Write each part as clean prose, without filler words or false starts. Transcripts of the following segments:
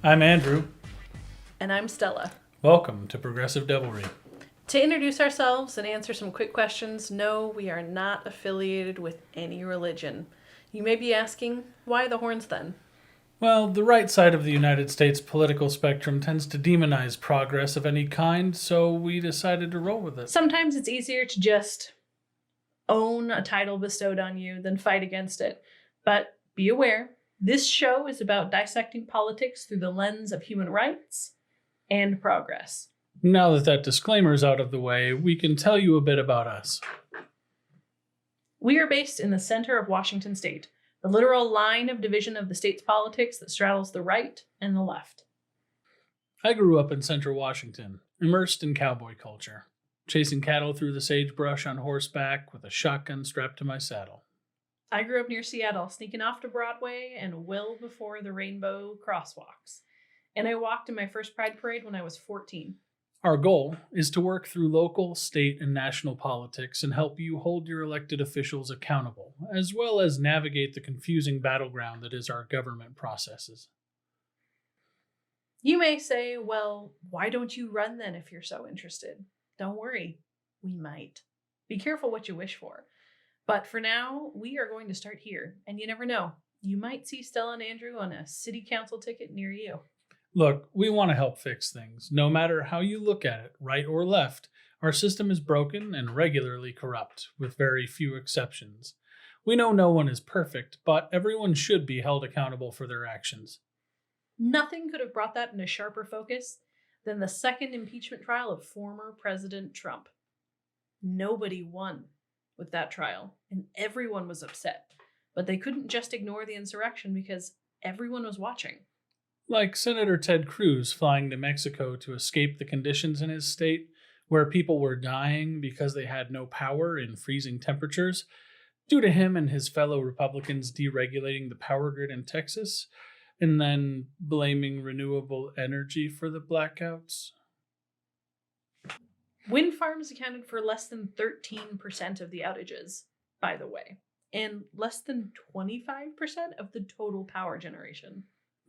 I'm Andrew. And I'm Stella. Welcome to Progressive Devilry. To introduce ourselves and answer some quick questions, no, we are not affiliated with any religion. You may be asking, why the horns then? Well, the right side of the United States political spectrum tends to demonize progress of any kind, so we decided to roll with it. Sometimes it's easier to just own a title bestowed on you than fight against it. But be aware, this show is about dissecting politics through the lens of human rights and progress. Now that disclaimer's out of the way, we can tell you a bit about us. We are based in the center of Washington state, the literal line of division of the state's politics that straddles the right and the left. I grew up in central Washington, immersed in cowboy culture, chasing cattle through the sagebrush on horseback with a shotgun strapped to my saddle. I grew up near Seattle, sneaking off to Broadway and well before the rainbow crosswalks. And I walked in my first Pride Parade when I was 14. Our goal is to work through local, state, and national politics and help you hold your elected officials accountable, as well as navigate the confusing battleground that is our government processes. You may say, well, why don't you run then if you're so interested? Don't worry, we might. Be careful what you wish for. But for now, we are going to start here, and you never know. You might see Stella and Andrew on a city council ticket near you. Look, we want to help fix things. No matter how you look at it, right or left, our system is broken and regularly corrupt, with very few exceptions. We know no one is perfect, but everyone should be held accountable for their actions. Nothing could have brought that into sharper focus than the second impeachment trial of former President Trump. Nobody won with that trial, and everyone was upset. But they couldn't just ignore the insurrection because everyone was watching. Like Senator Ted Cruz flying to Mexico to escape the conditions in his state, where people were dying because they had no power in freezing temperatures, due to him and his fellow Republicans deregulating the power grid in Texas, and then blaming renewable energy for the blackouts. Wind farms accounted for less than 13% of the outages, by the way, and less than 25% of the total power generation.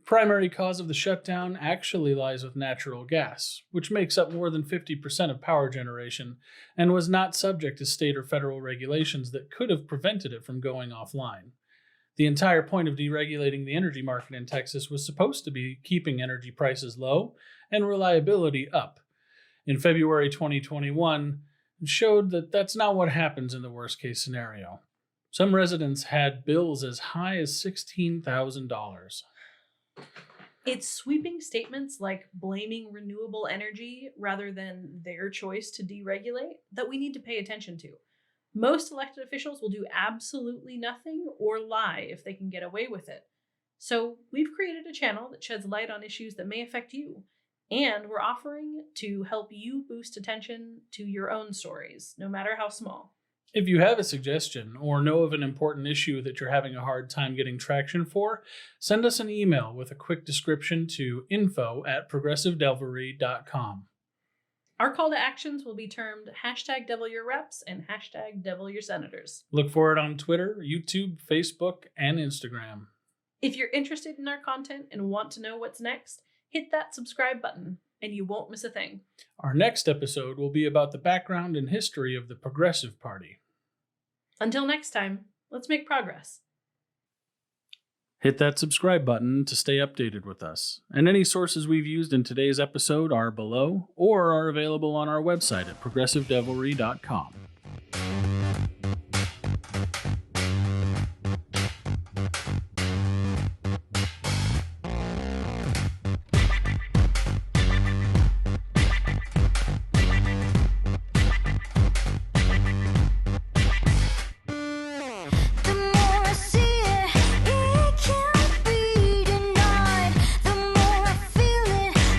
Primary cause of the shutdown actually lies with natural gas, which makes up more than 50% of power generation and was not subject to state or federal regulations that could have prevented it from going offline. The entire point of deregulating the energy market in Texas was supposed to be keeping energy prices low and reliability up. In February 2021, it showed that that's not what happens in the worst-case scenario. Some residents had bills as high as $16,000. It's sweeping statements like blaming renewable energy rather than their choice to deregulate that we need to pay attention to. Most elected officials will do absolutely nothing or lie if they can get away with it. So we've created a channel that sheds light on issues that may affect you. And we're offering to help you boost attention to your own stories, no matter how small. If you have a suggestion or know of an important issue that you're having a hard time getting traction for, send us an email with a quick description to info@progressivedevilry.com. Our call to actions will be termed #DevilYourReps and #DevilYourSenators. Look for it on Twitter, YouTube, Facebook, and Instagram. If you're interested in our content and want to know what's next, hit that subscribe button and you won't miss a thing. Our next episode will be about the background and history of the Progressive Party. Until next time, let's make progress. Hit that subscribe button to stay updated with us. And any sources we've used in today's episode are below or are available on our website at progressivedevilry.com.